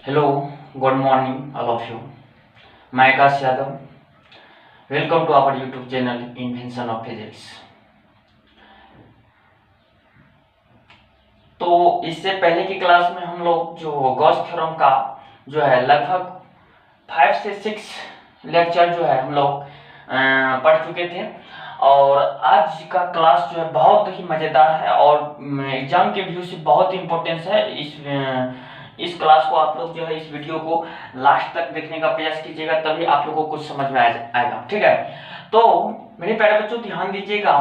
Hello, good morning, all of you. मैं Akash Yadav, welcome to our YouTube channel invention of physics. तो इससे पहले की क्लास में हम लोग जो गॉस थ्योरम का जो है लगभग 5 से 6 लेक्चर जो है हम लोग पढ़ चुके थे, और आज का क्लास जो है बहुत ही मज़ेदार है और एग्जाम के व्यू से बहुत इम्पोर्टेंस है। इस क्लास को आप लोग जो है इस वीडियो को लास्ट तक देखने का प्रयास कीजिएगा, तभी आप लोगों को कुछ समझ में आएगा। ठीक है, तो मेरे प्यारे बच्चों ध्यान दीजिएगा,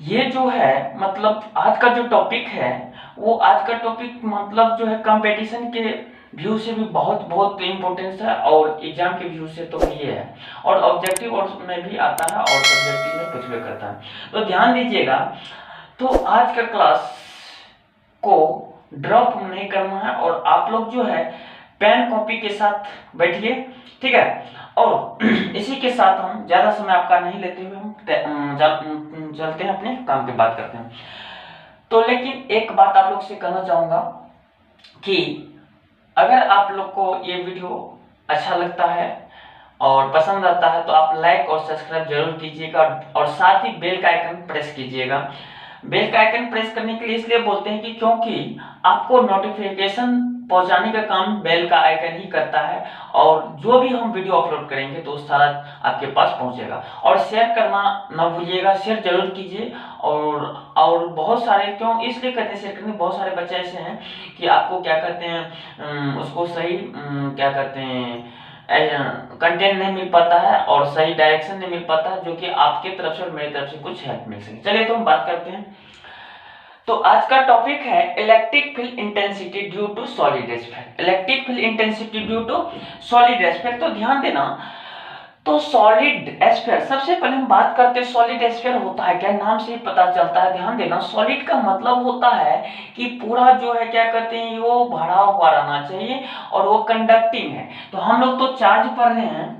ये जो है मतलब आज का जो टॉपिक है वो आज का टॉपिक मतलब जो है कंपटीशन के व्यू से भी बहुत बहुत इम्पोर्टेंस है, और एग्जाम के व्यू से तो ये है, और ऑब्जेक्टिव और में भी आता है और सब्जेक्टिव में कुछ भी करता है। तो ध्यान दीजिएगा, तो आज का क्लास को ड्रॉप नहीं करना है, और आप लोग जो है पेन कॉपी के साथ बैठिए। ठीक है, और इसी के साथ हम ज्यादा समय आपका नहीं लेते हुए हम चलते हैं अपने काम की बात करते हैं। तो लेकिन एक बात आप लोग से कहना चाहूंगा कि अगर आप लोग को ये वीडियो अच्छा लगता है और पसंद आता है तो आप लाइक और सब्सक्राइब जरूर कीजिएगा, और साथ ही बेल का आइकन प्रेस कीजिएगा। बेल का आइकन प्रेस करने के लिए इसलिए बोलते हैं कि क्योंकि आपको नोटिफिकेशन पहुंचाने का काम बेल का आइकन ही करता है, और जो भी हम वीडियो अपलोड करेंगे तो सारा आपके पास पहुंचेगा। और शेयर करना ना भूलिएगा, शेयर जरूर कीजिए। और बहुत सारे, क्यों इसलिए कहते हैं शेयर करने, बहुत सारे बच्चे ऐसे हैं कि आपको क्या कहते हैं उसको सही क्या कहते हैं कंटेंट नहीं मिल पाता है और सही डायरेक्शन नहीं मिल पाता, जो कि आपके तरफ से और मेरी तरफ से कुछ हेल्प मिल सके। चलिए तो हम बात करते हैं। तो आज का टॉपिक है electric field intensity due to solid sphere. Electric field intensity due to solid sphere. तो ध्यान देना, तो सॉलिड स्फीयर, सबसे पहले हम बात करते हैं सॉलिड स्फीयर होता है क्या, नाम से ही पता चलता है। ध्यान देना, सॉलिड का मतलब होता है कि पूरा जो है क्या कहते हैं वो भरा हुआ रहना चाहिए और वो कंडक्टिंग है। तो हम लोग तो चार्ज पढ़ रहे हैं,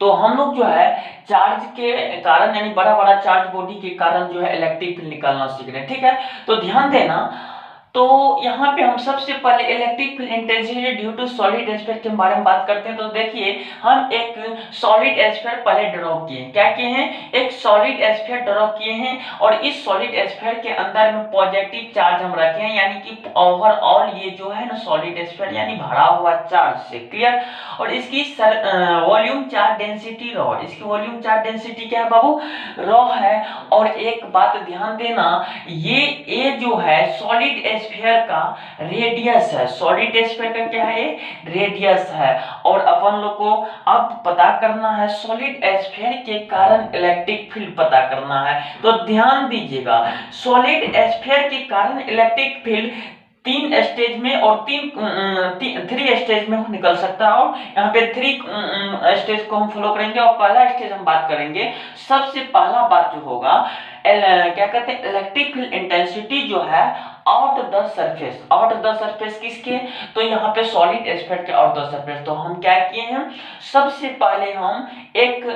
तो हम लोग जो है चार्ज के कारण यानी बड़ा बड़ा चार्ज बॉडी के कारण जो है इलेक्ट्रिक फील्ड निकालना सीख रहे हैं। ठीक है, तो ध्यान देना, तो यहाँ पे हम सबसे पहले electric field intensity due to solid sphere के बारे में बात करते हैं। तो देखिए, हम एक सॉलिड स्फीयर पहले ड्रॉ किए, क्या किए हैं, एक सॉलिड स्फीयर ड्रॉ किए हैं, और इस सॉलिड स्फीयर के अंदर में पॉजिटिव चार्ज हम रखे हैं, यानी कि ओवरऑल ये जो है ना सॉलिड स्फीयर यानी भरा हुआ चार्ज से। क्लियर, और इसकी वॉल्यूम चार्ज डेंसिटी रॉ, इसकी वॉल्यूम चार्ज डेंसिटी क्या है बाबू, रॉ है। और एक बात ध्यान देना, ये जो है सॉलिड स्फीयर का रेडियस है, सॉलिड स्फीयर का क्या है, रेडियस है। और अपन लोग को अब पता करना है सॉलिड स्फीयर के कारण इलेक्ट्रिक फील्ड पता करना है। तो ध्यान दीजिएगा, सॉलिड स्फीयर के कारण इलेक्ट्रिक फील्ड 3 स्टेज में और 3 स्टेज में निकल सकता है, और यहाँ पे 3 स्टेज को हम फॉलो करेंगे। और पहला स्टेज हम बात करेंगे, सबसे पहला बात जो होगा क्या कहते हैं, इलेक्ट्रिक फील्ड इंटेंसिटी जो है out the surface. Out the surface किसके, तो यहाँ पे सॉलिड स्फीयर के आउट द सरफेस। तो हम क्या किए हैं, सबसे पहले हम एक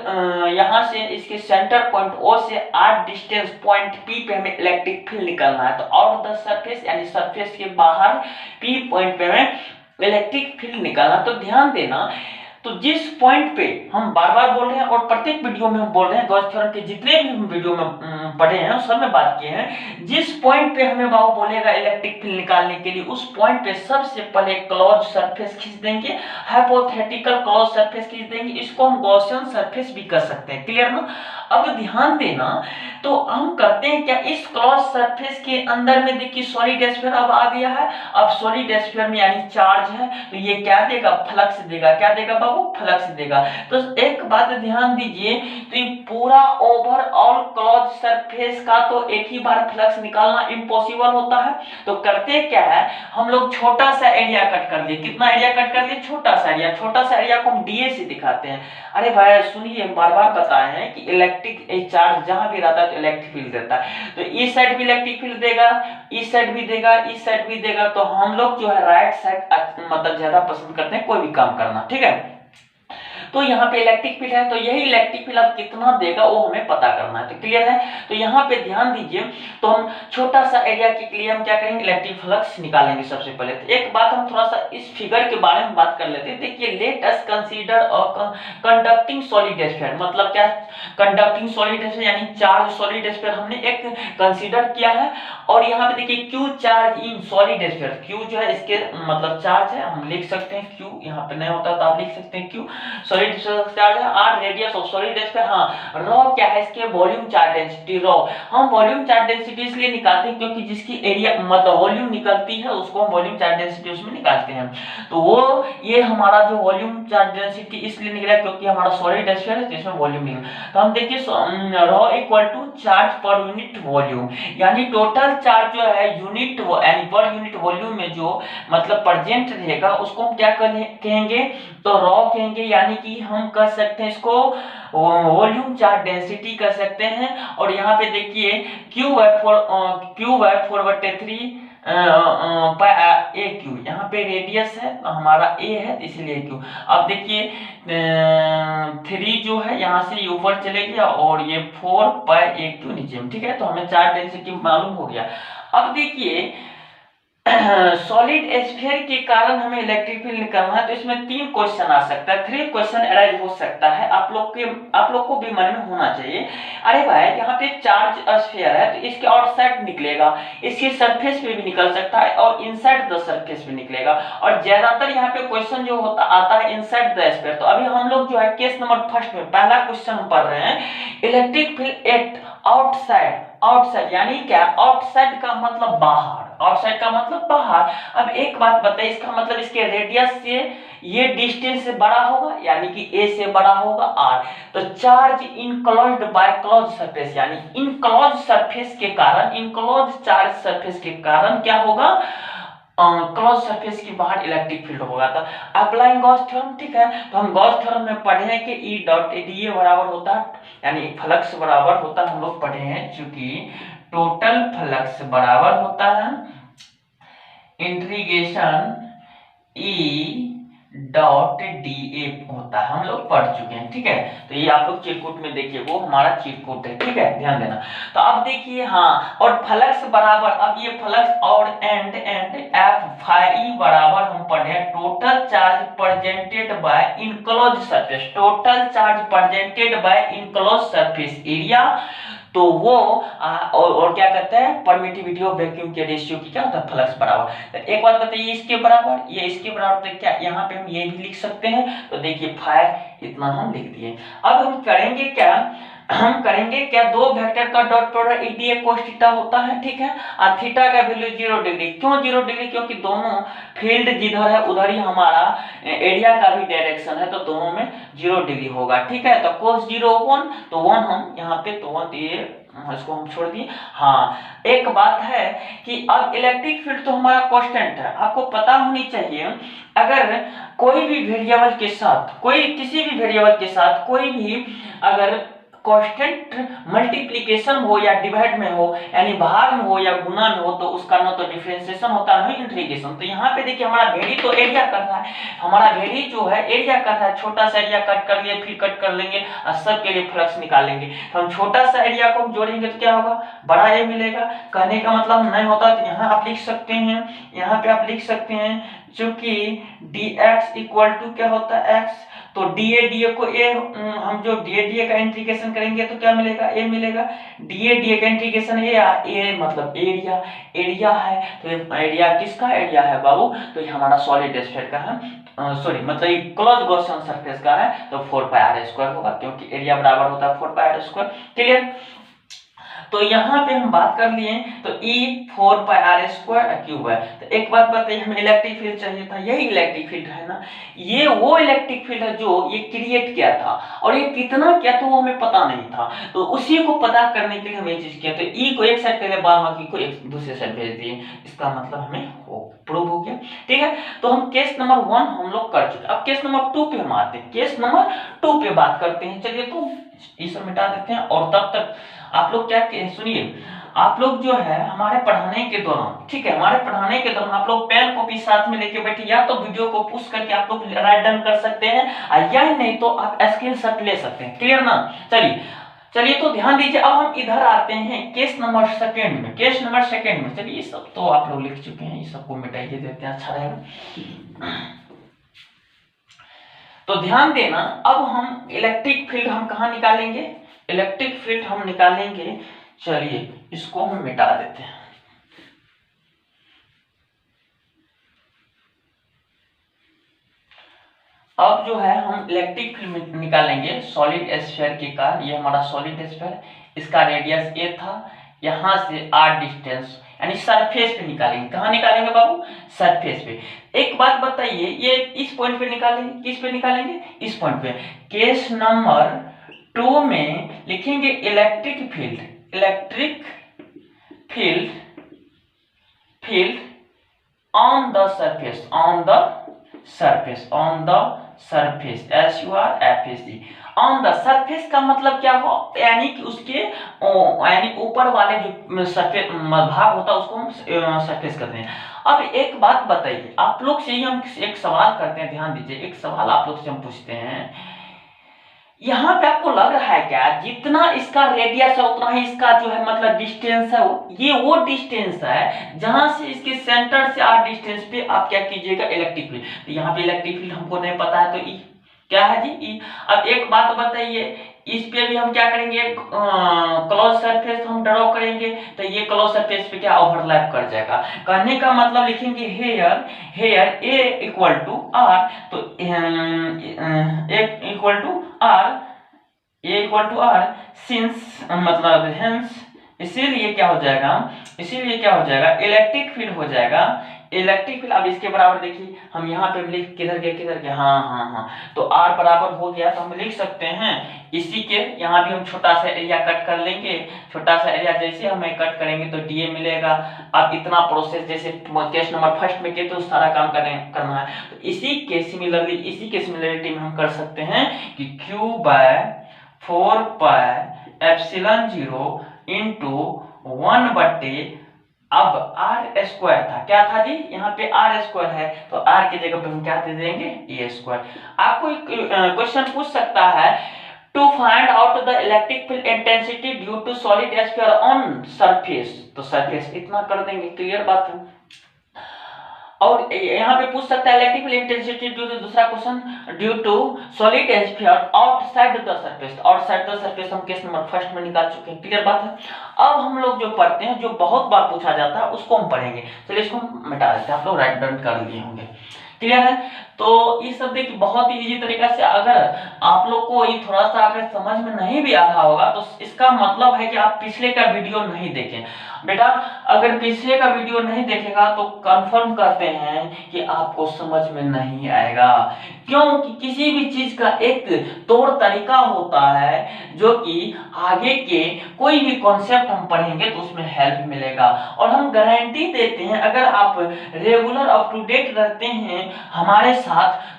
यहाँ से इसके सेंटर पॉइंट ओ से 8 डिस्टेंस पॉइंट पी पे हमें इलेक्ट्रिक फील्ड निकालना है। तो आउट द सरफेस यानी सरफेस के बाहर पी पॉइंट पे हमें इलेक्ट्रिक फील्ड निकालना। तो ध्यान देना, तो जिस पॉइंट पे हम बार बार बोल रहे हैं और प्रत्येक वीडियो में हम बोल रहे हैं, गॉस थ्योरम के जितने भी हम वीडियो में पढ़े हैं सब में बात किए हैं, जिस पॉइंट पे हमें बाबू बोलेगा इलेक्ट्रिक फील्ड निकालने के लिए, उस पॉइंट पे सबसे पहले क्लोज सरफेस खींच देंगे, हाइपोथेटिकल क्लोज सरफेस खींच देंगे। इसको हम गॉसियन सरफेस भी कर सकते हैं। क्लियर ना, अब ध्यान देना, तो हम करते हैं क्या, इस क्लोज सरफेस के अंदर में देखिए सॉलिड स्फीयर अब आ गया है। अब सॉलिड स्फीयर में यानी चार्ज है, तो ये क्या देगा, फ्लक्स देगा। क्या देगा बाबू, फ्लक्स देगा। तो एक बात ध्यान दीजिए, तो ये पूरा ओवरऑल क्लोज सरफेस का तो एक ही बार फ्लक्स निकालना इम्पॉसिबल होता है। तो करते क्या है, हम लोग छोटा सा एरिया कट कर लिए। कितना एरिया कट कर लिए, छोटा सा एरिया। छोटा सा एरिया को हम डीए से दिखाते हैं। अरे भाई सुनिए, बार बार बताए हैं कि इलेक्ट्रिक चार्ज जहां भी रहता है तो इलेक्ट्रिक फील्ड देता है। तो इस साइड भी इलेक्ट्रिक फील्ड देगा, इस साइड भी देगा, इस साइड भी देगा। तो हम लोग जो है राइट साइड मतलब ज्यादा पसंद करते हैं कोई भी काम करना। ठीक है, तो यहाँ पे इलेक्ट्रिक फील्ड है, तो यही इलेक्ट्रिक फील्ड अब कितना देगा वो हमें पता करना है। तो क्लियर है, तो यहाँ पे ध्यान दीजिए। तो हम छोटा सा एरिया के लिए हम क्या करेंगे, इलेक्ट्रिक फ्लक्स निकालेंगे सबसे पहले। तो एक बात हम थोड़ा सा इस फिगर के बारे में बात कर लेते हैं। देखिए, let us consider a conducting solid sphere, मतलब क्या, कंडक्टिंग सॉलिड स्फीयर यानी चार्ज सॉलिड स्फीयर हमने एक कंसीडर किया है। और यहाँ पे देखिए Q charge in solid sphere, Q जो है इसके मतलब चार्ज है, हम लिख सकते हैं Q, यहाँ पे नहीं होता तो आप लिख सकते हैं Q सॉलिड स्फीयर चार्ज है। R radius of solid sphere, हाँ रॉ क्या है इसके, वॉल्यूम चार्ज डेंसिटी रॉ। हम वॉल्यूम चार्ज डेंसिटी इसलिए निकालते हैं क्योंकि जिसकी एरिया मतलब वॉल्यूम निकलती है उसको हम वॉल्यूम चार्ज डेंसिटी उसमें निकालते हैं। तो वो ये हमारा जो वॉल्यूम चार्ज डेंसिटी इसलिए निकला क्योंकि हमारा सॉलिड स्फीयर है जिसमें वॉल्यूम निकला। तो हम देखिए rho equal to charge per unit volume, यानी टोटल चार्ज जो है यूनिट यानी पर यूनिट वॉल्यूम में जो मतलब प्रेजेंट रहेगा उसको हम क्या कहेंगे, तो रॉ कहेंगे। यानी कि हम कह सकते हैं इसको वॉल्यूम चार्ज डेंसिटी कर सकते हैं। और यहाँ पे देखिए Q/4/3 ए क्यू, यहाँ पे रेडियस है हमारा ए है इसलिए क्यू। अब देखिए 3 जो है यहाँ से ऊपर चले गया और ये 4/a⁴ नीचे में, ठीक है। तो हमें चार्ज डेंसिटी मालूम हो गया। अब देखिए सॉलिड स्फीयर के कारण हमें इलेक्ट्रिक फील्ड निकालना है। तो इसमें 3 क्वेश्चन आ सकता है, 3 क्वेश्चन अराइज हो सकता है। आप लोग को भी मन में होना चाहिए, अरे भाई यहाँ पे चार्ज स्फीयर है तो इसके आउटसाइड निकलेगा, इसके सरफेस पे भी निकल सकता है और इनसाइड द सरफेस भी निकलेगा। और ज्यादातर यहाँ पे क्वेश्चन जो होता आता है इनसाइड द स्फीयर। तो अभी हम लोग जो है केस नंबर फर्स्ट में पहला क्वेश्चन हम पढ़ रहे हैं, electric field at outside. Outside यानी क्या, आउटसाइड का मतलब बाहर, आउटसाइड का मतलब बाहर। अब एक बात बताइए, इसका मतलब इसके रेडियस से ये डिस्टेंस से बड़ा होगा, यानी कि a से बड़ा होगा r। तो charge enclosed bye close surface, यानी इनक्लोज सरफेस के कारण, इनक्लोज चार्ज सरफेस के कारण क्या होगा, क्लोज सरफेस के बाहर इलेक्ट्रिक फील्ड होगा। तो अप्लाइंग गॉस थ्योरम, ठीक है। तो हम गॉस थ्योरम में पढ़े हैं कि E डॉट da बराबर होता है, यानी फ्लक्स बराबर होता है, हम लोग पढ़े हैं क्योंकि टोटल फ्लक्स बराबर होता है इंटीग्रेशन E डॉट da होता है, हम लोग पढ़ चुके हैं, ठीक है। तो ये आप लोग चिरकुट में देखिए, वो हमारा चिरकुट है, ठीक है, ध्यान देना। तो अब देखिए, हाँ, और फ्लक्स बराबर, अब ये फ्लक्स और एंड F∅E बराबर हम पढ़े total charge presented bye enclose surface, total charge presented bye enclose surface area. तो वो और क्या कहते हैं, परमिटिविटी ऑफ वैक्यूम के रेशियो की क्या होता है, फ्लक्स बराबर। तो एक बात बताइए, इसके बराबर, ये इसके बराबर, तो क्या यहाँ पे हम ये भी लिख सकते हैं। तो देखिए फाइ इतना हम लिख दिए। अब हम करेंगे क्या, हम करेंगे क्या, दो वेक्टर का dot product EDA cos theta होता है, ठीक है। और थीटा का वैल्यू 0 डिग्री, क्यों 0 डिग्री, क्योंकि दोनों फील्ड जिधर है उधर ही हमारा एरिया का भी डायरेक्शन है, तो दोनों में 0 डिग्री होगा, ठीक है। तो cos 0 1, तो 1 हम यहाँ पे, तो 1 ये इसको हम छोड़ दिए। हाँ, एक बात है कि अब इलेक्ट्रिक फील्ड तो हमारा कांस्टेंट है, आपको पता होनी चाहिए। अगर कोई भी वेरिएबल के साथ, कोई किसी भी वेरिएबल के साथ कोई भी अगर कांस्टेंट मल्टीप्लिकेशन हो या डिवाइड में हो, यानी भाग में हो या गुना में हो, तो उसका ना तो डिफरेंशिएशन होता है, ना इंटीग्रेशन। तो यहाँ पे देखिए हमारा वेरी तो एरिया कर रहा है, हमारा वेरी जो है एरिया कर रहा है, छोटा सा एरिया कट कर लिए, फिर कट कर लेंगे और सब के लिए फ्लक्स निकालेंगे। तो हम छोटा सा एरिया को हम जोड़ेंगे तो क्या होगा, बड़ा ए मिलेगा। कहने का मतलब नहीं होता, तो यहाँ आप लिख सकते हैं, यहाँ पे आप लिख सकते हैं चूंकि dx इक्वल टू क्या होता है x, तो da को a, हम जो da का इंटीग्रेशन करेंगे तो क्या मिलेगा, a मिलेगा। da का इंटीग्रेशन a मतलब एरिया, एरिया है। तो एरिया किसका एरिया है बाबू, तो ये हमारा सॉलिड स्फीयर का है, सॉरी मतलब ये क्लोज गॉसियन सरफेस का है। तो 4πr² होगा, क्योंकि एरिया बराबर होता है 4πr², क्लियर। तो यहाँ पे हम बात कर लिए, तो E 4πr² है। तो एक बात बताइए, हमें इलेक्ट्रिक फील्ड चाहिए था, यही इलेक्ट्रिक फील्ड है ना, ये वो इलेक्ट्रिक फील्ड है जो ये क्रिएट किया था, और ये कितना किया तो वो हमें पता नहीं था। तो उसी को पता करने के लिए हम ये चीज किया। तो E को एक साइड कर, बाद बाकी को एक दूसरे साइड भेज दिए, इसका मतलब हमें प्रूव हो गया, ठीक है। तो हम केस नंबर 1 हम लोग कर चुके। अब केस नंबर 2 पे हम आते हैं, केस नंबर 2 पे बात करते हैं। चलिए तो इसे मिटा देते हैं, और तब तक आप लोग क्या सुनिए, आप लोग जो है हमारे पढ़ाने के दौरान, ठीक है, हमारे पढ़ाने के दौरान आप लोग पेन कॉपी साथ में लेके बैठे, या तो वीडियो को पुश करके आप लोग राइट डाउन कर सकते हैं, या नहीं तो आप स्क्रीनशॉट ले सकते हैं। क्लियर ना? चलिए तो ध्यान दीजिए। अब हम इधर आते हैं केस नंबर सेकंड में। केस नंबर सेकंड में चलिए, ये सब तो आप लोग लिख चुके हैं, ये सबको मिटाइए देते हैं, अच्छा रहेगा। तो ध्यान देना, अब हम इलेक्ट्रिक फील्ड हम कहाँ निकालेंगे? इलेक्ट्रिक फील्ड हम निकालेंगे, चलिए इसको हम मिटा देते हैं। अब जो है हम इलेक्ट्रिक फील्ड निकालेंगे सॉलिड स्फीयर के कारण। ये हमारा सॉलिड स्फीयर, इसका रेडियस a था, यहां से r डिस्टेंस यानी सरफेस पे निकालेंगे। कहाँ निकालेंगे बाबू? सरफेस पे। एक बात बताइए, ये इस पॉइंट पे निकालेंगे, किस पे निकालेंगे? इस पॉइंट पे। केस नंबर 2 में लिखेंगे electric field, electric field on the surface, on the surface, on the surface, SURFACE, on the surface का मतलब क्या हो? यानी कि उसके यानी ऊपर वाले जो सरफेस भाग होता है उसको हम सरफेस कहते हैं। अब एक बात बताइए, आप लोग से ही हम एक सवाल करते हैं, ध्यान दीजिए, एक सवाल आप लोग से हम पूछते हैं, यहाँ पे आपको लग रहा है क्या जितना इसका रेडियस है उतना ही इसका जो है मतलब डिस्टेंस है, ये वो डिस्टेंस है जहां से इसके सेंटर से आर डिस्टेंस पे आप क्या कीजिएगा? Electric field. तो यहाँ पे इलेक्ट्रिक फील्ड हमको नहीं पता है, तो ई क्या है जी? ई। अब एक बात बताइए, इस पे भी हम क्या करेंगे? क्लोज सरफेस हम ड्रॉ करेंगे, तो ये क्लोज सरफेस पे क्या ओवरलैप कर जाएगा। कहने का मतलब लिखेंगे here A equal to R, तो A equal to R since मतलब हेंस, इसीलिए क्या हो जाएगा? इलेक्ट्रिक फील्ड हो जाएगा, इलेक्ट्रिक फील्ड। अब इसके बराबर देखिए, हम यहाँ पे लिख किधर गए? हाँ, तो R बराबर हो गया, तो हम लिख सकते हैं इसी के, यहाँ भी हम छोटा सा एरिया कट कर लेंगे, छोटा सा एरिया जैसे हमें कट करेंगे तो DA मिलेगा। अब इतना प्रोसेस जैसे केस नंबर फर्स्ट में किए तो सारा काम करना है, तो इसी के सिमिलरिटी में हम कर सकते हैं कि Q by 4 pi epsilon 0 into 1 बटे, अब r स्क्वायर था, क्या था जी? यहाँ पे r स्क्वायर है, तो r की जगह पे हम क्या दे देंगे? a square. आपको क्वेश्चन पूछ सकता है, to find out the electric field intensity due to solid sphere on surface, तो सरफेस इतना कर देंगे। क्लियर बात है? और यहाँ पे पूछ सकता है electric field intensity due to, दूसरा question, due to solid sphere outside the surface, outside the surface हम केस नंबर फर्स्ट में निकाल चुके हैं। क्लियर बात है? अब हम लोग जो पढ़ते हैं, जो बहुत बार पूछा जाता है उसको हम पढ़ेंगे। चलिए इसको मिटा देते हैं, आप लोग राइट डाउन कर लिए होंगे। क्लियर है? तो ये सब देखिए बहुत ही इजी तरीका से, अगर आप लोग को ये थोड़ा सा अगर समझ में नहीं भी आ रहा होगा तो इसका मतलब है कि आप पिछले का वीडियो नहीं देखें। बेटा अगर पिछले का वीडियो नहीं देखेगा तो कंफर्म करते हैं कि आपको समझ में नहीं आएगा, क्योंकि किसी भी चीज का एक तौर तरीका होता है जो कि आगे के कोई भी कॉन्सेप्ट हम पढ़ेंगे तो उसमें हेल्प मिलेगा। और हम गारंटी देते हैं, अगर आप रेगुलर अप टू डेट रहते हैं हमारे साथ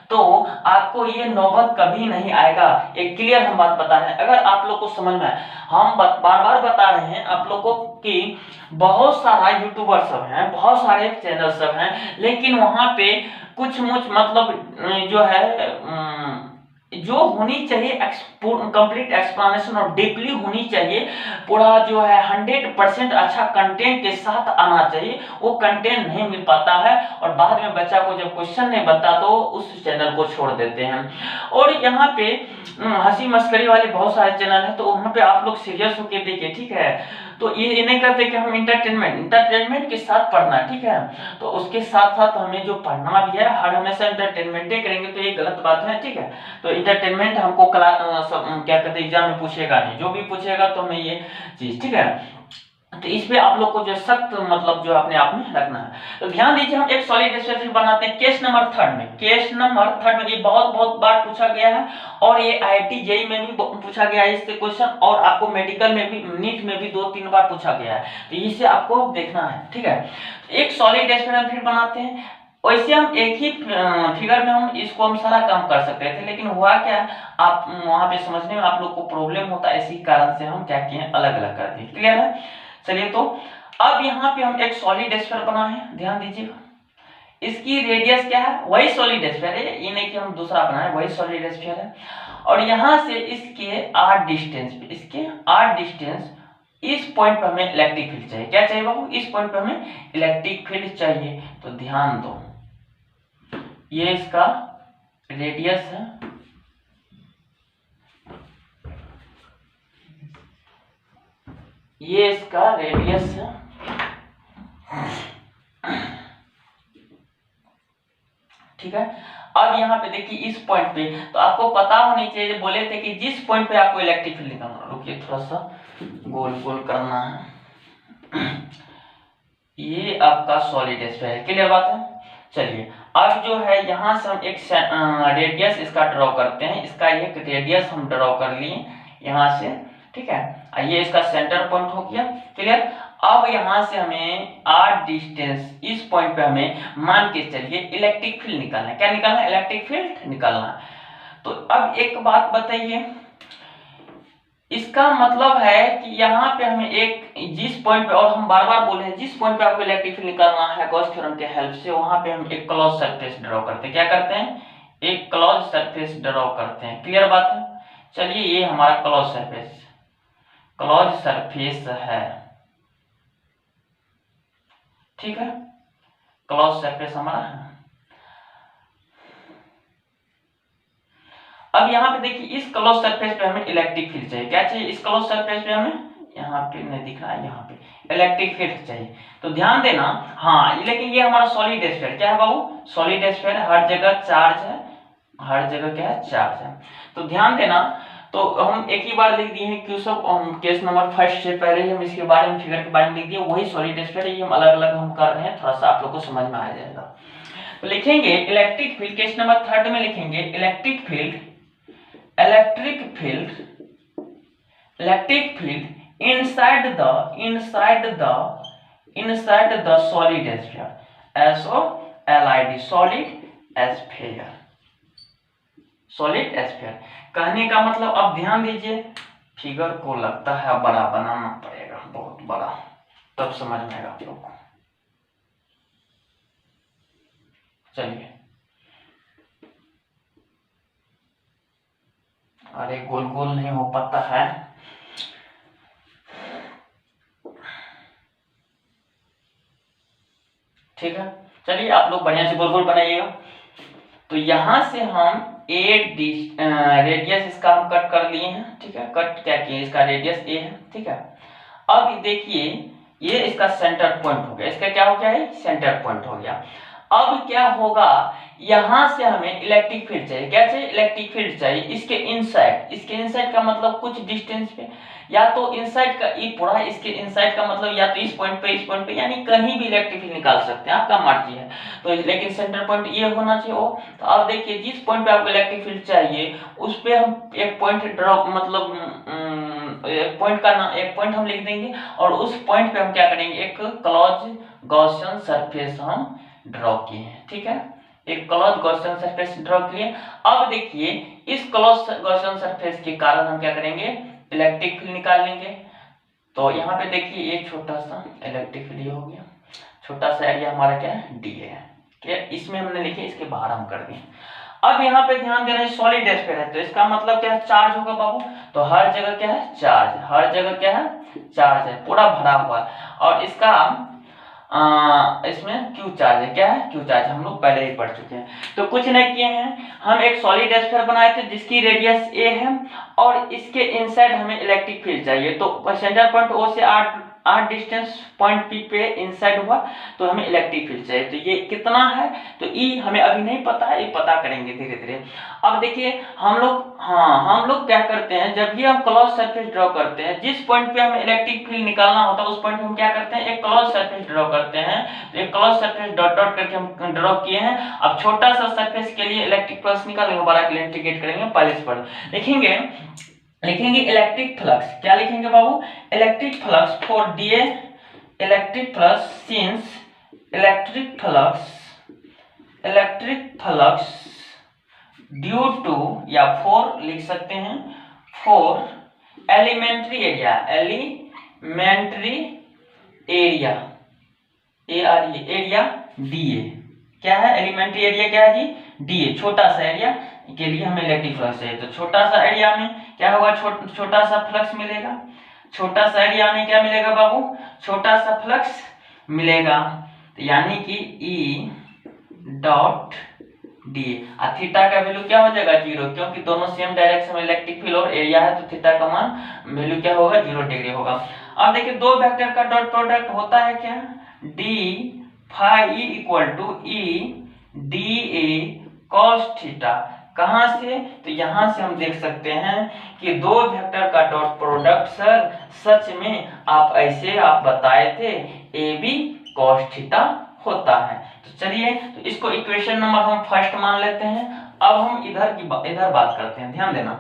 तो आपको ये नौबत कभी नहीं आएगा। एक क्लियर हम बात बता रहे हैं, अगर आप लोग को समझ में आए, हम बार बार बता रहे हैं आप लोगों की, बहुत सारा यूट्यूबर सब हैं, बहुत सारे चैनल सब हैं, लेकिन वहां पे कुछ मतलब जो है जो होनी चाहिए कंप्लीट एक्सप्लेनेशन और डीपली होनी चाहिए, पूरा जो है 100% अच्छा कंटेंट के साथ आना चाहिए, वो कंटेंट नहीं मिल पाता है। और बाद में बच्चा को जब क्वेश्चन नहीं बनता तो उस चैनल को छोड़ देते हैं। और यहाँ पे हंसी मस्करी वाले बहुत सारे चैनल हैं, तो वहाँ पे आप लोग सीरियस होके देखिए, ठीक है? तो ये नहीं करते कि हम इंटरटेनमेंट के साथ पढ़ना, ठीक है? तो उसके साथ साथ हमें जो पढ़ना भी है, हर हमेशा इंटरटेनमेंट करेंगे तो ये गलत बात है, ठीक है? तो इंटरटेनमेंट हमको क्या कहते हैं एग्जाम में पूछेगा नहीं, जो भी पूछेगा तो हमें ये चीज, ठीक है? तो इस पे आप लोग को जो सख्त मतलब जो अपने आप में रखना है। तो ध्यान दीजिए, हम एक सॉलिड स्फीयर बनाते हैं केस नंबर थर्ड में। ये बहुत बार पूछा गया है, और ये IIT JEE में भी पूछा गया है इससे क्वेश्चन, और आपको मेडिकल में भी, नीट में भी 2-3 बार पूछा गया है, तो इसे आपको देखना है, ठीक है? एक सॉलिड स्फीयर फिर बनाते हैं। वैसे हम एक ही फिगर में हम इसको हम सारा काम कर सकते थे, लेकिन हुआ क्या, आप वहां पे समझने में आप लोग को प्रॉब्लम होता है, इसी कारण से हम क्या किए, अलग अलग कर दिए। क्लियर है? चलिए, तो अब यहाँ पे हम एक सॉलिड स्फीयर बनाए हैं, ध्यान दीजिएगा। इसकी रेडियस क्या है, वही सॉलिड स्फीयर है, ये नहीं कि हम दूसरा बनाए, वही सॉलिड स्फीयर है। और यहाँ से इसके r डिस्टेंस पे, इसके r डिस्टेंस, इस पॉइंट पे हमें इलेक्ट्रिक फील्ड चाहिए। क्या चाहिए बाबू, इस पॉइंट पे हमें इलेक्ट्रिक फील्ड चाहिए। तो ध्यान दो, ये इसका रेडियस है, ये इसका रेडियस है, ठीक है। अब यहाँ पे देखिए इस पॉइंट पे, तो आपको पता होनी चाहिए, बोले थे कि जिस पॉइंट पे आपको इलेक्ट्रिक फील्ड निकालना, रुकिए थोड़ा सा गोल गोल करना है। ये आपका सॉलिड स्फीयर है, क्लियर बात है। चलिए, अब जो है यहाँ से हम एक रेडियस इसका ड्रॉ करते हैं, इसका एक रेडियस हम ड्रॉ कर लिए यहाँ से, ठीक है। ये इसका सेंटर पॉइंट हो गया, क्लियर। अब यहाँ से हमें r डिस्टेंस, इस पॉइंट पे हमें मान के चलिए इलेक्ट्रिक फील्ड निकालना है। क्या निकालना है, इलेक्ट्रिक फील्ड निकालना है। तो अब एक बात बताइए, इसका मतलब है कि यहाँ पे हमें एक, जिस पॉइंट पे, और हम बार बार बोले हैं, जिस पॉइंट पे आपको इलेक्ट्रिक फील्ड निकालना है गॉस थ्योरम के हेल्प से, वहां पे हम एक क्लोज सरफेस ड्रॉ करते हैं। क्या करते हैं, एक क्लोज सरफेस ड्रॉ करते हैं, क्लियर बात है। चलिए, ये हमारा क्लोज सरफेस है, ठीक है, क्लोज सरफेस हमारा है। अब यहाँ पे देखिए, इस क्लोज सरफेस पे हमें इलेक्ट्रिक फील्ड चाहिए। क्या चाहिए, इस क्लोज सरफेस पे हमें, यहाँ पे नहीं दिख रहा है, यहाँ पे इलेक्ट्रिक फील्ड चाहिए। तो ध्यान देना, हाँ, लेकिन ये हमारा सॉलिड स्फीयर क्या है बाबू, सॉलिड स्फीयर, हर जगह चार्ज है, हर जगह क्या है, चार्ज है। तो ध्यान देना, तो हम एक ही बार लिख दिए हैं, क्यों सब केस नंबर फर्स्ट से पहले ही हम इसके बारे में, फिगर के बारे में लिख दिए, वही सॉलिड स्फीयर, ये हम अलग अलग हम कर रहे हैं, थोड़ा सा आप लोग को समझ में आ जाएगा। तो लिखेंगे electric field, case number third में लिखेंगे electric field inside the solid sphere, SOLID, solid sphere। कहने का मतलब, अब ध्यान दीजिए, फिगर को लगता है बड़ा बनाना पड़ेगा, बहुत बड़ा, तब समझ में आएगा आप लोग को। चलिए, अरे गोल गोल नहीं हो पाता है, ठीक है। चलिए, आप लोग बढ़िया से गोल गोल बनाइएगा। तो यहां से हम रेडियस इसका हम कट कर लिए हैं, ठीक है, कट क्या किए, इसका रेडियस ए है, ठीक है। अब देखिए, ये इसका सेंटर पॉइंट हो गया, इसका क्या हो गया है, सेंटर पॉइंट हो गया। अब क्या होगा, यहां से हमें इलेक्ट्रिक फील्ड चाहिए। क्या चाहिए, इलेक्ट्रिक फील्ड चाहिए इसके इनसाइड का मतलब कुछ डिस्टेंस पे, या तो इनसाइड का ई पूरा, इसके इनसाइड का मतलब या तो इस पॉइंट पे, यानी कहीं भी इलेक्ट्रिक फील्ड निकाल सकते हैं, आपका मर्जी है। तो लेकिन सेंटर पॉइंट ये होना चाहिए वो। तो अब देखिए, जिस पॉइंट पे आपको इलेक्ट्रिक फील्ड चाहिए, उस पे हम एक पॉइंट ड्रॉ, मतलब एक पॉइंट हम लिख देंगे, और उस पॉइंट पे हम क्या करेंगे, एक क्लोज गॉसियन सरफेस हम ड्रॉ किए हैं, ठीक है, एक क्लोज गॉसियन सरफेस ड्रॉ किए। अब देखिए, इस क्लोज गॉसियन सरफेस के कारण हम क्या करेंगे, इलेक्ट्रिक फील्ड निकाल लेंगे। तो यहाँ पे देखिए, ये छोटा सा इलेक्ट्रिक फील्ड हो गया, छोटा सा एरिया हमारा क्या है, डी है, ठीक है, इसमें हमने लिखे, इसके बाहर हम कर दिए। अब यहाँ पे ध्यान देना, सॉलिड स्फीयर है, तो इसका मतलब क्या है, चार्ज होगा बाबू। तो हर जगह क्या है, चार्ज, हर जगह क्या है, चार्ज है, पूरा भरा हुआ। और इसका इसमें क्यू चार्ज है, क्या है, क्यू चार्ज, हम लोग पहले ही पढ़ चुके हैं। तो कुछ नहीं किए हैं, हम एक सॉलिड स्फीयर बनाए थे जिसकी रेडियस ए है, और इसके इनसाइड हमें इलेक्ट्रिक फील्ड चाहिए। तो सेंटर पॉइंट ओ से आर डिस्टेंस पॉइंट पी पे इनसाइड हुआ, तो हमें इलेक्ट्रिक फील्ड चाहिए। तो ये कितना है, तो ई हमें अभी नहीं पता है, ये पता करेंगे धीरे धीरे। अब देखिए, हम लोग क्या करते हैं, जब भी हम क्लोज सरफेस ड्रॉ करते हैं, जिस पॉइंट पे हमें इलेक्ट्रिक फील्ड निकालना होता है, उस पॉइंट पे हम क्या करते हैं, एक क्लोज सरफेस ड्रॉ करते हैं। तो एक क्लोज सरफेस डॉट डॉट करके हम ड्रॉ किए हैं। अब छोटा सा सरफेस के लिए इलेक्ट्रिक फ्लक्स निकालेंगे, बड़ा के लिए इंटीग्रेट करेंगे, पहले से पढ़ लिखेंगे इलेक्ट्रिक फ्लक्स। क्या लिखेंगे बाबू, electric flux for d a, electric flux since electric flux due to, या फॉर लिख सकते हैं, for elementary area, area d a क्या है, एलिमेंट्री एरिया क्या है जी, डी ए, छोटा सा एरिया के लिए हमें इलेक्ट्रिक फ्लक्स चाहिए। तो छोटा सा एरिया में क्या होगा, छोटा सा फ्लक्स मिलेगा। छोटा सा एरिया में क्या मिलेगा बाबू, छोटा सा फ्लक्स मिलेगा। तो यानी कि E डॉट डी ए, और थीटा का वैल्यू क्या हो जाएगा 0, क्योंकि दोनों सेम डायरेक्शन में इलेक्ट्रिक फील्ड और एरिया है, तो थीटा का मान वैल्यू क्या होगा 0 डिग्री होगा। अब देखिए दो वेक्टर का डॉट प्रोडक्ट होता है क्या, D phi equal to E D A cos theta. कहां से, तो यहां से हम देख सकते हैं कि दो वेक्टर का डॉट प्रोडक्ट सर सच में आप ऐसे आप बताए थे ए बी कॉस थीटा होता है। तो चलिए, तो इसको इक्वेशन नंबर हम फर्स्ट मान लेते हैं। अब हम इधर बात करते हैं, ध्यान देना।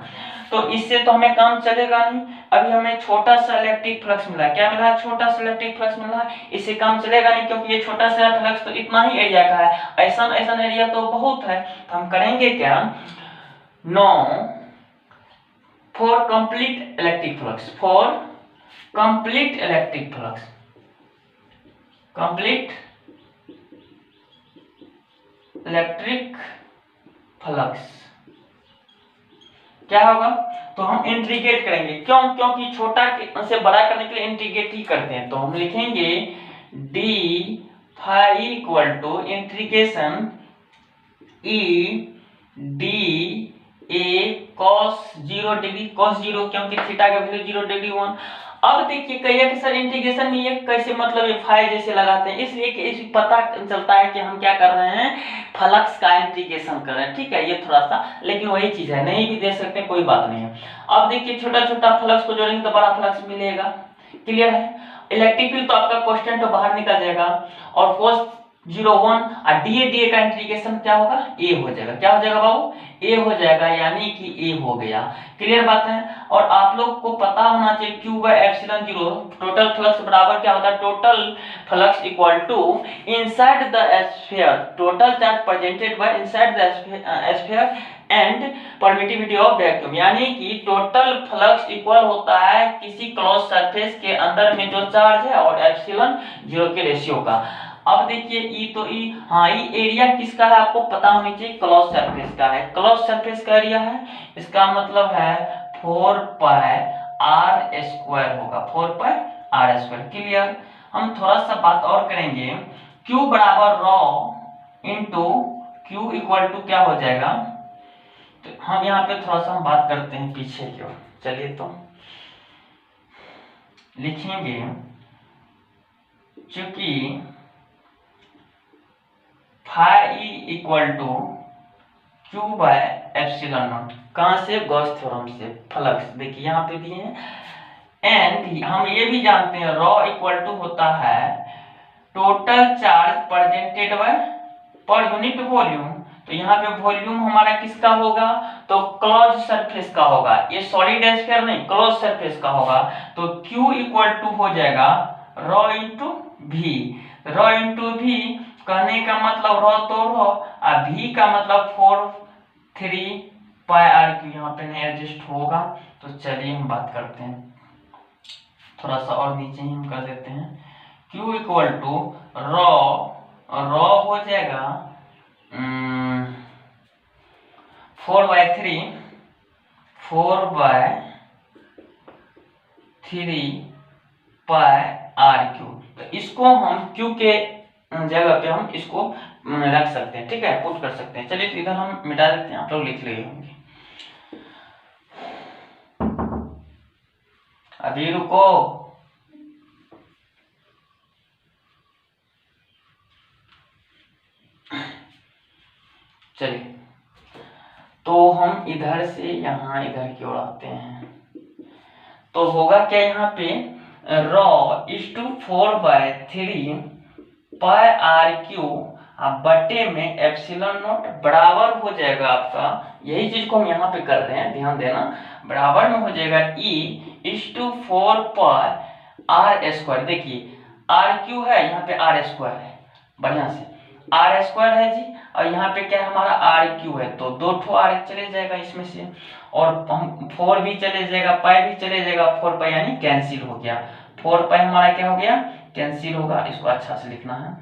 तो इससे तो हमें काम चलेगा नहीं, अभी हमें छोटा सा इलेक्ट्रिक फ्लक्स मिला है। क्या मिला है, छोटा सा इलेक्ट्रिक फ्लक्स मिला है। इससे काम चलेगा नहीं, क्योंकि ये छोटा सा फ्लक्स तो इतना ही एरिया का है, ऐसा एरिया तो बहुत है। तो हम करेंगे क्या, no for complete electric flux, for complete electric flux, complete electric flux क्या होगा, तो हम इंटीग्रेट करेंगे। क्यों, क्योंकि छोटा से बड़ा करने के लिए इंटीग्रेट ही करते हैं। तो हम लिखेंगे D phi equal to integration E D A cos 0 degree, cos 0 क्योंकि थीटा का वैल्यू 0 डिग्री 1। अब देखिए कहिए कि सर इंटीग्रेशन में ये कैसे, मतलब ये फाई जैसे लगाते हैं, इसलिए कि इस पता चलता है कि हम क्या कर रहे हैं, फ्लक्स का इंटीग्रेशन कर रहे हैं। ठीक है, ये थोड़ा सा लेकिन वही चीज है, नहीं भी दे सकते कोई बात नहीं है। अब देखिए छोटा छोटा फ्लक्स को जोड़ेंगे तो बड़ा फ्लक्स मिलेगा। क्लियर है, इलेक्ट्रिक फील्ड तो आपका कांस्टेंट तो बाहर निकल जाएगा, और cos 0 1 और डी का इंटीग्रेशन क्या होगा, ए हो जाएगा। क्या हो जाएगा बाबू, ए हो जाएगा, यानी कि ए हो गया। क्लियर बात है। और आप लोग को पता होना चाहिए Q by epsilon 0 total flux बराबर क्या होता है, total flux equal to inside the sphere total charge presented by inside the sphere and permittivity of vacuum. यानी कि टोटल फ्लक्स इक्वल होता है किसी क्लोज सरफेस के अंदर में जो चार्ज है और एप्सिलॉन 0 के रेशियो का। अब देखिए ई तो ई, हाँ ई एरिया किसका है आपको पता होनी चाहिए, क्लोज सरफेस का है। क्लोज सरफेस का एरिया है, इसका मतलब है 4 पाई आर स्क्वायर होगा, 4 पाई आर स्क्वायर। क्लियर। हम थोड़ा सा बात और करेंगे, Q बराबर rho into Q equal to क्या हो जाएगा, तो हम यहाँ पे थोड़ा सा हम बात करते हैं पीछे की ओर। चलिए तो लिखेंगे, चूंकि phi equal to Q by epsilon naught, कहां से, गॉस थ्योरम से, फ्लक्स देखिए यहाँ पे दिए हैं। एंड हम ये भी जानते हैं रॉ इक्वल टू होता है टोटल चार्ज प्रेजेंटेड बाय पर यूनिट वॉल्यूम। तो यहाँ पे वॉल्यूम हमारा किसका होगा, तो क्लोज सरफेस का होगा, ये सॉलिड स्फीयर नहीं क्लोज सरफेस का होगा। तो Q इक्वल टू हो जाएगा रॉ इंटू भी। रॉ इंटू भी कहने का मतलब रॉ तो रॉ, और भी का मतलब 4 पाई आर क्यू, यहाँ पे नहीं एडजस्ट होगा। तो चलिए हम बात करते हैं, थोड़ा सा और नीचे ही हम कर देते हैं। Q इक्वल टू रॉ हो जाएगा 4/3 पाई आर क्यू। तो इसको हम Q के जगह पे हम इसको रख सकते हैं, ठीक है, पुट कर सकते हैं। चलिए तो इधर हम मिटा देते हैं, आप लोग लिख लिए होंगे। अभी रुको, चलिए तो हम इधर से यहाँ इधर की ओर आते हैं। तो होगा क्या यहाँ पे, rho is to 4/3 pi R Q बटे में एप्सिलॉन नॉट बराबर हो जाएगा आपका, यही चीज को हम यहाँ पे कर रहे हैं, ध्यान देना, बराबर में हो जाएगा E is to 4 pi R square. देखिए आर क्यू है, यहाँ पे आर स्क्वायर है, बढ़िया से आर स्क्वायर है जी, और यहाँ पे क्या है हमारा आर क्यू है, तो 2 ठो आर चले जाएगा इसमें से, और हम 4 भी चले जाएगा, पाई भी चले जाएगा, 4 पाई यानी कैंसिल हो गया। 4 पाई हमारा क्या हो गया, कैंसिल होगा, इसको अच्छा से लिखना है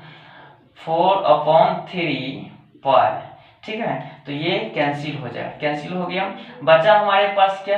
4/3 ठीक है। तो ये कैंसिल हो जाए, कैंसिल हो गया। बचा हमारे पास क्या,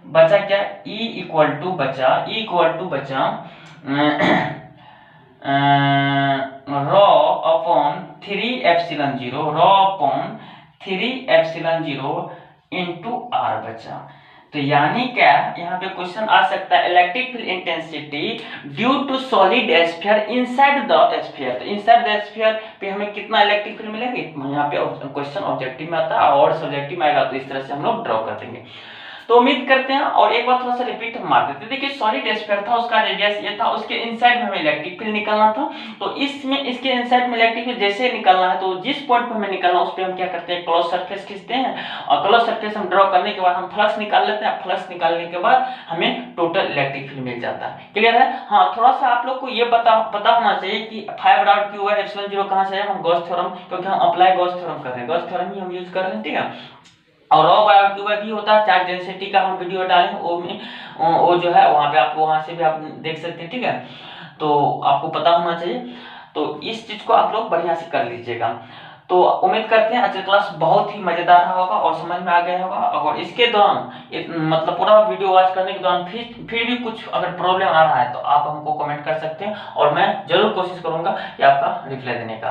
बचा क्या, E इक्वल टू बचा ρ/3 इंटू R बचा। तो यानी क्या, यहाँ पे क्वेश्चन आ सकता है electric field intensity due to solid sphere inside the sphere. तो इनसाइड द स्फीयर पे हमें कितना इलेक्ट्रिक फील्ड मिलेगी, यहाँ पे क्वेश्चन ऑब्जेक्टिव में आता है और सब्जेक्टिव में आएगा, तो इस तरह से हम लोग ड्रॉ कर देंगे। तो उम्मीद करते हैं, और एक बार थोड़ा सा रिपीट हम मार देते हैं। देखिए सॉलिड स्फीयर था, उसका रेडियस ये था, उसके इनसाइड में हमें इलेक्ट्रिक फील्ड निकालना था। तो इसमें इसके इनसाइड में इलेक्ट्रिक फील्ड जैसे निकालना है, तो जिस पॉइंट पर हमें निकालना है उस पर हम क्या करते हैं, क्लोज सरफेस खींचते हैं, और क्लोज सरफेस हम ड्रॉ करने के बाद हम फ्लक्स निकाल लेते हैं। फ्लक्स निकालने के बाद हमें टोटल इलेक्ट्रिक फील्ड मिल जाता है। क्लियर है? हाँ, थोड़ा सा आप लोग को ये पता होना चाहिए कि 5/Q/ε0 कहाँ से है। हम गॉस थ्योरम, क्योंकि हम अप्लाई गॉस थ्योरम कर रहे हैं, गॉस थ्योरम ही हम यूज कर रहे हैं, ठीक है। और ρ/Q भी होता है, चार्ज डेंसिटी का हम वीडियो डालेंगे, वो जो है वहाँ पे आप वहाँ से भी आप देख सकते हैं, ठीक है। तो आपको पता होना चाहिए, तो इस चीज को आप लोग बढ़िया से कर लीजिएगा। तो उम्मीद करते हैं आज का क्लास बहुत ही मजेदार रहा होगा और समझ में आ गया होगा। और इसके दौरान मतलब पूरा वीडियो वॉच करने के दौरान फिर भी कुछ अगर प्रॉब्लम आ रहा है तो आप हमको कमेंट कर सकते हैं, और मैं जरूर कोशिश करूंगा कि आपका रिप्लाई देने का।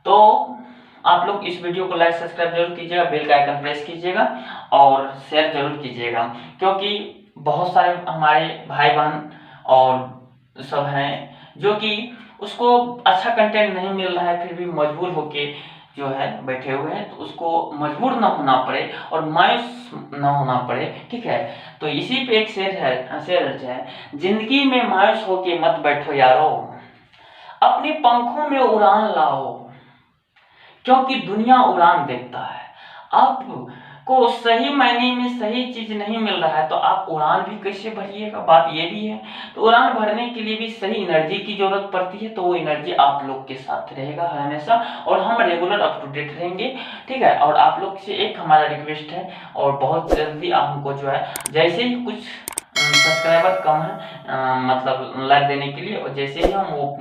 तो आप लोग इस वीडियो को लाइक सब्सक्राइब जरूर कीजिएगा, बेल का आइकन प्रेस कीजिएगा और शेयर जरूर कीजिएगा, क्योंकि बहुत सारे हमारे भाई बहन और सब हैं जो कि उसको अच्छा कंटेंट नहीं मिल रहा है, फिर भी मजबूर होके जो है बैठे हुए हैं, तो उसको मजबूर ना होना पड़े और मायूस ना होना पड़े, ठीक है। तो इसी पे एक शेर है, जिंदगी में मायूस होके मत बैठो यारो, अपने पंखों में उड़ान लाओ, क्योंकि दुनिया उड़ान देखता है। आपको सही मायने में सही चीज नहीं मिल रहा है तो आप उड़ान भी कैसे भरिएगा, बात ये भी है। तो उड़ान भरने के लिए भी सही एनर्जी की जरूरत पड़ती है, तो वो एनर्जी आप लोग के साथ रहेगा हमेशा, और हम रेगुलर अप टू डेट रहेंगे, ठीक है। और आप लोग से एक हमारा रिक्वेस्ट है, और बहुत जल्दी हमको जो है जैसे ही कुछ सब्सक्राइबर कम है मतलब लाइव देने के लिए, और जैसे ही हम वो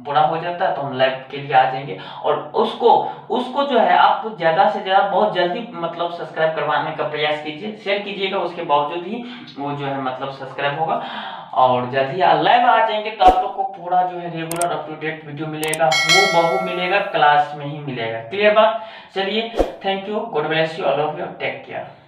पूरा हो जाता है तो हम लाइव के लिए आ जाएंगे। और उसको जो है आप ज़्यादा से ज़्यादा बहुत जल्दी मतलब सब्सक्राइब करवाने का प्रयास कीजिए, शेयर कीजिएगा, उसके बावजूद ही वो जो है मतलब सब्सक्राइब होगा। और जल्दी लाइव आ जाएंगे तो आप लोग को पूरा जो है regular up to date video मिलेगा, वो बहु मिलेगा, क्लास में ही मिलेगा। क्लियर बात? चलिए, thank you, god bless you, I love you, take care.